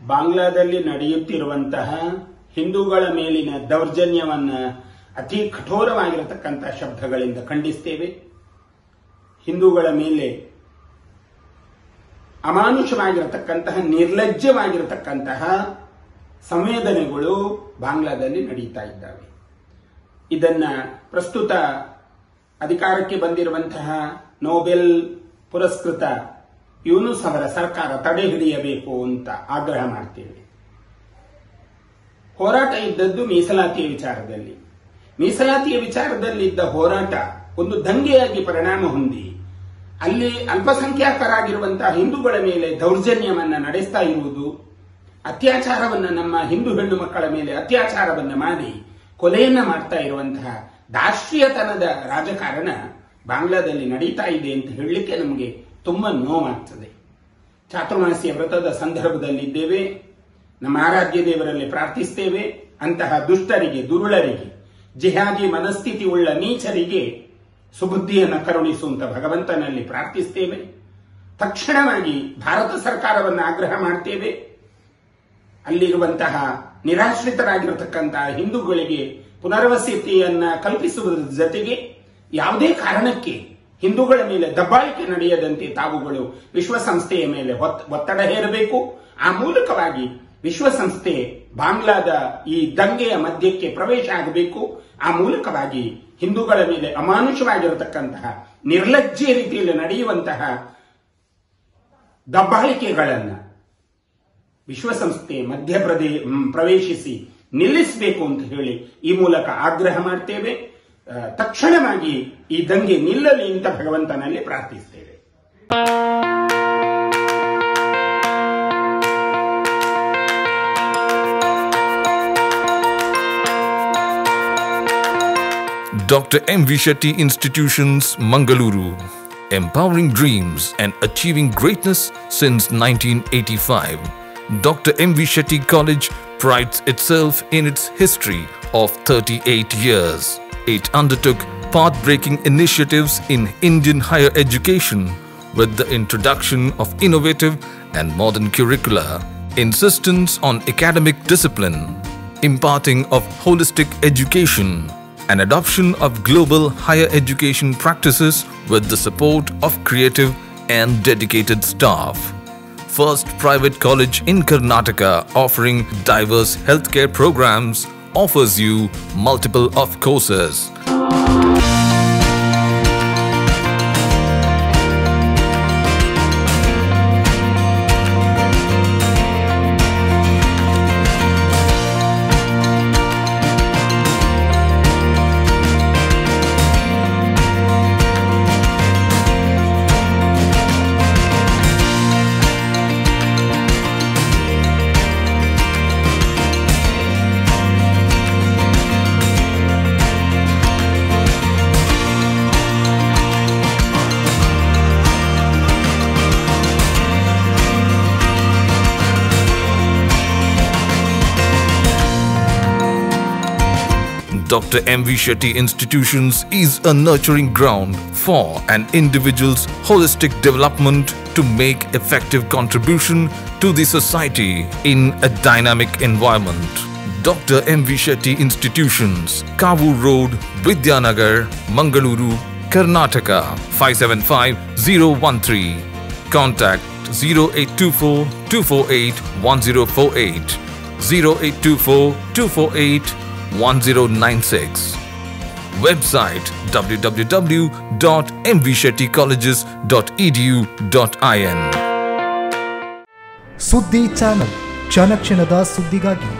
ಬಾಂಗ್ಲಾದಲ್ಲಿ ನಡೆಯುತ್ತಿರುವಂತಹ ಹಿಂದೂಗಳ ಮೇಲಿನ ದೌರ್ಜನ್ಯವನ್ನು ಅತಿ ಕಠೋರವಾಗಿರತಕ್ಕಂತಹ ಶಬ್ದಗಳಿಂದ ಖಂಡಿಸ್ತೇವೆ. ಹಿಂದೂಗಳ ಮೇಲೆ ಅಮಾನುಷವಾಗಿರತಕ್ಕಂತಹ ನಿರ್ಲಜ್ಜವಾಗಿರತಕ್ಕಂತಹ ಸಂವೇದನೆಗಳು ಬಾಂಗ್ಲಾದಲ್ಲಿ ನಡೀತಾ ಇದ್ದಾವೆ. ಇದನ್ನ ಪ್ರಸ್ತುತ ಅಧಿಕಾರಕ್ಕೆ ಬಂದಿರುವಂತಹ ನೊಬೆಲ್ ಪುರಸ್ಕೃತ ಯೂನುಸ್ ಅವರ ಸರ್ಕಾರ ತಡೆ ಹಿಡಿಯಬೇಕು ಅಂತ ಆಗ್ರಹ ಮಾಡ್ತೇವೆ. ಹೋರಾಟ ಇದ್ದದ್ದು ಮೀಸಲಾತಿಯ ವಿಚಾರದಲ್ಲಿ. ಮೀಸಲಾತಿಯ ವಿಚಾರದಲ್ಲಿದ್ದ ಹೋರಾಟ ಒಂದು ದಂಗೆಯಾಗಿ ಪರಿಣಾಮ ಹೊಂದಿ ಅಲ್ಲಿ ಅಲ್ಪಸಂಖ್ಯಾತರಾಗಿರುವಂತಹ ಹಿಂದೂಗಳ ಮೇಲೆ ದೌರ್ಜನ್ಯವನ್ನ ನಡೆಸ್ತಾ ಇರುವುದು, ಅತ್ಯಾಚಾರವನ್ನ ನಮ್ಮ ಹಿಂದೂ ಹೆಣ್ಣು ಮಕ್ಕಳ ಮೇಲೆ ಅತ್ಯಾಚಾರವನ್ನ ಮಾಡಿ ಕೊಲೆಯನ್ನ ಮಾಡ್ತಾ ಇರುವಂತಹ ದಾರ್ಷ್ಟ್ರೀಯತನದ ರಾಜಕಾರಣ ಬಾಂಗ್ಲಾದಲ್ಲಿ ನಡೀತಾ ಇದೆ ಅಂತ ಹೇಳಲಿಕ್ಕೆ ನಮಗೆ ತುಂಬಾ ನೋವಾಗ್ತದೆ. ಚಾತುರ್ಮಾಸ್ಯ ವ್ರತದ ಸಂದರ್ಭದಲ್ಲಿದ್ದೇವೆ. ನಮ್ಮ ಆರಾಧ್ಯ ದೇವರಲ್ಲಿ ಪ್ರಾರ್ಥಿಸ್ತೇವೆ. ಅಂತಹ ದುಷ್ಟರಿಗೆ, ದುರುಳರಿಗೆ, ಜಿಹಾದಿ ಮನಸ್ಥಿತಿ ಉಳ್ಳ ನೀಚರಿಗೆ ಸುಬುದ್ಧಿಯನ್ನು ಕರುಣಿಸುವಂತ ಭಗವಂತನಲ್ಲಿ ಪ್ರಾರ್ಥಿಸ್ತೇವೆ. ತಕ್ಷಣವಾಗಿ ಭಾರತ ಸರ್ಕಾರವನ್ನು ಆಗ್ರಹ ಮಾಡ್ತೇವೆ. ಅಲ್ಲಿರುವಂತಹ ನಿರಾಶ್ರಿತರಾಗಿರತಕ್ಕಂತಹ ಹಿಂದೂಗಳಿಗೆ ಪುನರ್ವಸತಿಯನ್ನ ಕಲ್ಪಿಸುವುದರ ಜೊತೆಗೆ ಯಾವುದೇ ಕಾರಣಕ್ಕೆ ಹಿಂದೂಗಳ ಮೇಲೆ ದಬ್ಬಾಳಿಕೆ ನಡೆಯದಂತೆ ತಾವುಗಳು ವಿಶ್ವಸಂಸ್ಥೆಯ ಮೇಲೆ ಒತ್ತಡ ಹೇರಬೇಕು. ಆ ಮೂಲಕವಾಗಿ ವಿಶ್ವಸಂಸ್ಥೆ ಬಾಂಗ್ಲಾದ ಈ ದಂಗೆಯ ಮಧ್ಯಕ್ಕೆ ಪ್ರವೇಶ ಆಗಬೇಕು. ಆ ಮೂಲಕವಾಗಿ ಹಿಂದೂಗಳ ಮೇಲೆ ಅಮಾನುಷವಾಗಿರತಕ್ಕಂತಹ ನಿರ್ಲಜ್ಜೆ ರೀತಿಯಲ್ಲಿ ನಡೆಯುವಂತಹ ದಬ್ಬಾಳಿಕೆಗಳನ್ನು ವಿಶ್ವಸಂಸ್ಥೆ ಪ್ರವೇಶಿಸಿ ನಿಲ್ಲಿಸಬೇಕು ಅಂತ ಹೇಳಿ ಈ ಮೂಲಕ ಆಗ್ರಹ ಮಾಡ್ತೇವೆ. ತಕ್ಷಣವಾಗಿ ಈ ದಂಗೆ ನಿಲ್ಲಲಿ ಅಂತ ಭಗವಂತನಲ್ಲಿ ಪ್ರಾರ್ಥಿಸ್ತೇವೆ. Dr. M.V. Shetty Institutions, Mangaluru. Empowering dreams and achieving greatness since 1985. Dr. M.V. Shetty College prides itself in its history of 38 years. It undertook path-breaking initiatives in Indian higher education with the introduction of innovative and modern curricula, insistence on academic discipline, imparting of holistic education, and adoption of global higher education practices with the support of creative and dedicated staff. First private college in Karnataka offering diverse healthcare programs offers you multiple of courses. Dr. M.V. Shetty Institutions is a nurturing ground for an individual's holistic development to make effective contribution to the society in a dynamic environment. Dr. M.V. Shetty Institutions, Kavu Road, Vidyanagar, Mangaluru, Karnataka, 575013. Contact 0824 248 1048, 0824 248 1096. Website www.mvshettycolleges.edu.in. ಸುದ್ದಿ channel, ಕ್ಷಣ ಕ್ಷಣದ ಸುದ್ದಿಗಾಗಿ